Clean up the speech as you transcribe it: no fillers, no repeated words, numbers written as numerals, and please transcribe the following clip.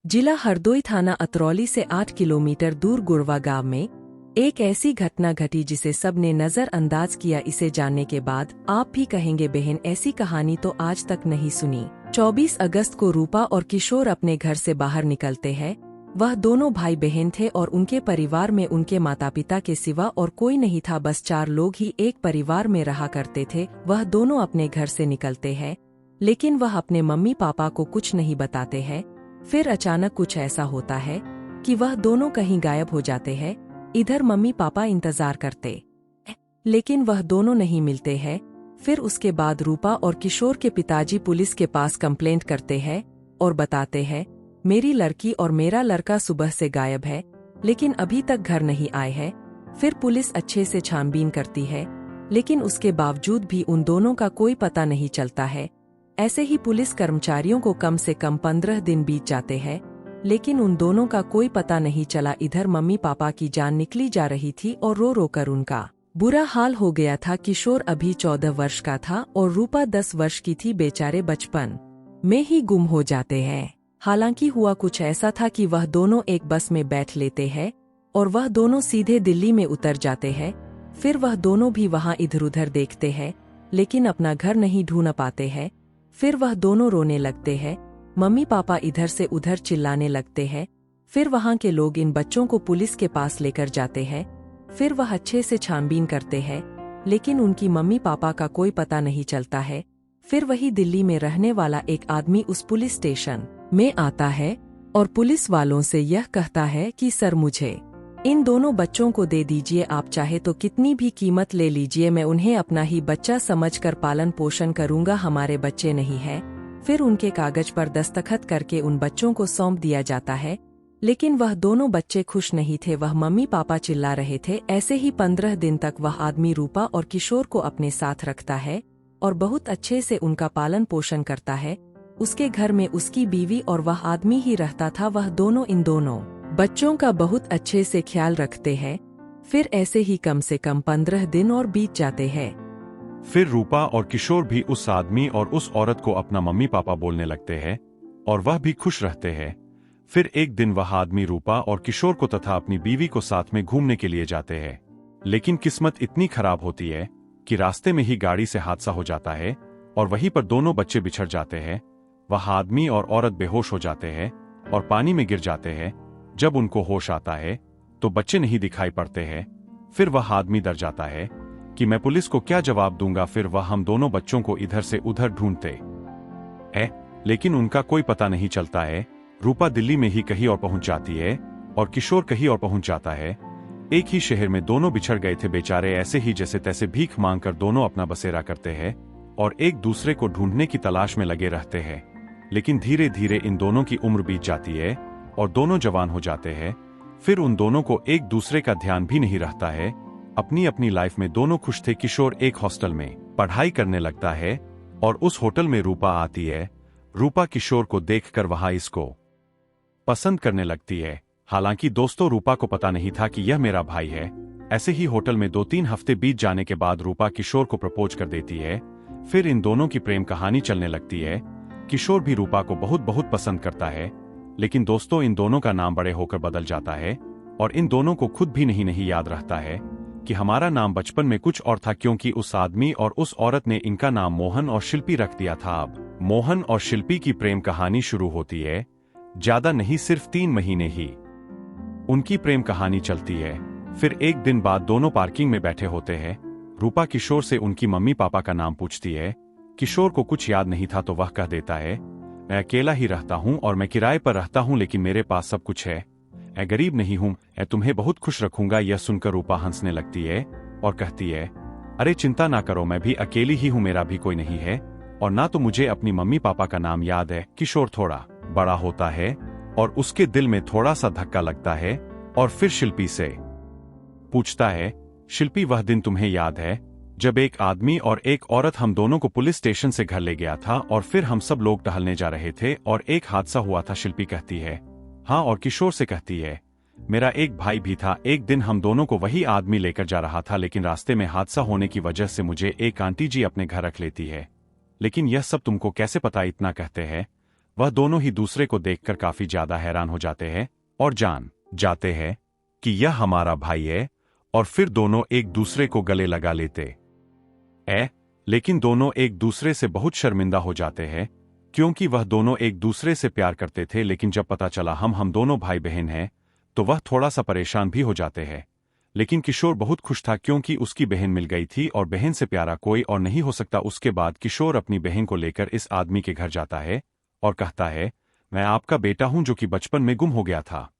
जिला हरदोई थाना अतरौली से 8 किलोमीटर दूर गुड़वा गांव में एक ऐसी घटना घटी जिसे सबने नजरअंदाज किया। इसे जानने के बाद आप भी कहेंगे बहन ऐसी कहानी तो आज तक नहीं सुनी। 24 अगस्त को रूपा और किशोर अपने घर से बाहर निकलते हैं। वह दोनों भाई बहन थे और उनके परिवार में उनके माता पिता के सिवा और कोई नहीं था। बस 4 लोग ही एक परिवार में रहा करते थे। वह दोनों अपने घर से निकलते हैं, लेकिन वह अपने मम्मी पापा को कुछ नहीं बताते हैं। फिर अचानक कुछ ऐसा होता है कि वह दोनों कहीं गायब हो जाते हैं। इधर मम्मी पापा इंतजार करते, लेकिन वह दोनों नहीं मिलते हैं। फिर उसके बाद रूपा और किशोर के पिताजी पुलिस के पास कंप्लेंट करते हैं और बताते हैं, मेरी लड़की और मेरा लड़का सुबह से गायब है, लेकिन अभी तक घर नहीं आए हैं। फिर पुलिस अच्छे से छानबीन करती है, लेकिन उसके बावजूद भी उन दोनों का कोई पता नहीं चलता है। ऐसे ही पुलिस कर्मचारियों को कम से कम 15 दिन बीत जाते हैं, लेकिन उन दोनों का कोई पता नहीं चला। इधर मम्मी पापा की जान निकली जा रही थी और रो रो कर उनका बुरा हाल हो गया था। किशोर अभी 14 वर्ष का था और रूपा 10 वर्ष की थी। बेचारे बचपन में ही गुम हो जाते हैं। हालांकि हुआ कुछ ऐसा था कि वह दोनों एक बस में बैठ लेते हैं और वह दोनों सीधे दिल्ली में उतर जाते हैं। फिर वह दोनों भी वहां इधर उधर देखते हैं, लेकिन अपना घर नहीं ढूंढ पाते हैं। फिर वह दोनों रोने लगते हैं। मम्मी पापा इधर से उधर चिल्लाने लगते हैं। फिर वहां के लोग इन बच्चों को पुलिस के पास लेकर जाते हैं। फिर वह अच्छे से छानबीन करते हैं, लेकिन उनकी मम्मी पापा का कोई पता नहीं चलता है। फिर वही दिल्ली में रहने वाला एक आदमी उस पुलिस स्टेशन में आता है और पुलिस वालों से यह कहता है कि सर, मुझे इन दोनों बच्चों को दे दीजिए। आप चाहे तो कितनी भी कीमत ले लीजिए, मैं उन्हें अपना ही बच्चा समझकर पालन पोषण करूंगा। हमारे बच्चे नहीं हैं। फिर उनके कागज पर दस्तखत करके उन बच्चों को सौंप दिया जाता है, लेकिन वह दोनों बच्चे खुश नहीं थे। वह मम्मी पापा चिल्ला रहे थे। ऐसे ही 15 दिन तक वह आदमी रूपा और किशोर को अपने साथ रखता है और बहुत अच्छे से उनका पालन पोषण करता है। उसके घर में उसकी बीवी और वह आदमी ही रहता था। वह दोनों इन दोनों बच्चों का बहुत अच्छे से ख्याल रखते हैं। फिर ऐसे ही कम से कम 15 दिन और बीत जाते हैं। फिर रूपा और किशोर भी उस आदमी और उस औरत को अपना मम्मी पापा बोलने लगते हैं और वह भी खुश रहते हैं। फिर एक दिन वह आदमी रूपा और किशोर को तथा अपनी बीवी को साथ में घूमने के लिए जाते हैं, लेकिन किस्मत इतनी खराब होती है कि रास्ते में ही गाड़ी से हादसा हो जाता है और वहीं पर दोनों बच्चे बिछड़ जाते हैं। वह आदमी और औरत बेहोश हो जाते हैं और पानी में गिर जाते हैं। जब उनको होश आता है तो बच्चे नहीं दिखाई पड़ते हैं। फिर वह आदमी डर जाता है कि मैं पुलिस को क्या जवाब दूंगा। फिर वह हम दोनों बच्चों को इधर से उधर ढूंढते हैं, लेकिन उनका कोई पता नहीं चलता है। रूपा दिल्ली में ही कहीं और पहुंच जाती है और किशोर कहीं और पहुंच जाता है। एक ही शहर में दोनों बिछड़ गए थे बेचारे। ऐसे ही जैसे तैसे भीख मांगकर दोनों अपना बसेरा करते हैं और एक दूसरे को ढूंढने की तलाश में लगे रहते हैं। लेकिन धीरे धीरे इन दोनों की उम्र बीत जाती है और दोनों जवान हो जाते हैं। फिर उन दोनों को एक दूसरे का ध्यान भी नहीं रहता है। अपनी अपनी लाइफ में दोनों खुश थे। किशोर एक हॉस्टल में पढ़ाई करने लगता है और उस होटल में रूपा आती है। रूपा किशोर को देखकर वहां इसको पसंद करने लगती है। हालांकि दोस्तों, रूपा को पता नहीं था कि यह मेरा भाई है। ऐसे ही होटल में 2-3 हफ्ते बीत जाने के बाद रूपा किशोर को प्रपोज कर देती है। फिर इन दोनों की प्रेम कहानी चलने लगती है। किशोर भी रूपा को बहुत बहुत पसंद करता है, लेकिन दोस्तों, इन दोनों का नाम बड़े होकर बदल जाता है और इन दोनों को खुद भी नहीं याद रहता है कि हमारा नाम बचपन में कुछ और था, क्योंकि उस आदमी और उस औरत ने इनका नाम मोहन और शिल्पी रख दिया था। अब मोहन और शिल्पी की प्रेम कहानी शुरू होती है। ज्यादा नहीं, सिर्फ 3 महीने ही उनकी प्रेम कहानी चलती है। फिर एक दिन बाद दोनों पार्किंग में बैठे होते हैं। रूपा किशोर से उनकी मम्मी पापा का नाम पूछती है। किशोर को कुछ याद नहीं था तो वह कह देता है, मैं अकेला ही रहता हूँ और मैं किराए पर रहता हूँ, लेकिन मेरे पास सब कुछ है। मैं गरीब नहीं हूँ, मैं तुम्हें बहुत खुश रखूंगा। यह सुनकर रूपा हंसने लगती है और कहती है, अरे चिंता ना करो, मैं भी अकेली ही हूँ, मेरा भी कोई नहीं है और ना तो मुझे अपनी मम्मी पापा का नाम याद है। किशोर थोड़ा बड़ा होता है और उसके दिल में थोड़ा सा धक्का लगता है और फिर शिल्पी से पूछता है, शिल्पी, वह दिन तुम्हें याद है जब एक आदमी और एक औरत हम दोनों को पुलिस स्टेशन से घर ले गया था और फिर हम सब लोग टहलने जा रहे थे और एक हादसा हुआ था? शिल्पी कहती है, हाँ, और किशोर से कहती है, मेरा एक भाई भी था। एक दिन हम दोनों को वही आदमी लेकर जा रहा था, लेकिन रास्ते में हादसा होने की वजह से मुझे एक आंटी जी अपने घर रख लेती है। लेकिन यह सब तुमको कैसे पता? इतना कहते हैं। वह दोनों ही दूसरे को देखकर काफी ज्यादा हैरान हो जाते हैं और जान जाते हैं कि यह हमारा भाई है, और फिर दोनों एक दूसरे को गले लगा लेते लेकिन दोनों एक दूसरे से बहुत शर्मिंदा हो जाते हैं, क्योंकि वह दोनों एक दूसरे से प्यार करते थे। लेकिन जब पता चला हम दोनों भाई बहन हैं, तो वह थोड़ा सा परेशान भी हो जाते हैं। लेकिन किशोर बहुत खुश था, क्योंकि उसकी बहन मिल गई थी और बहन से प्यारा कोई और नहीं हो सकता। उसके बाद किशोर अपनी बहन को लेकर इस आदमी के घर जाता है और कहता है, मैं आपका बेटा हूं जो कि बचपन में गुम हो गया था।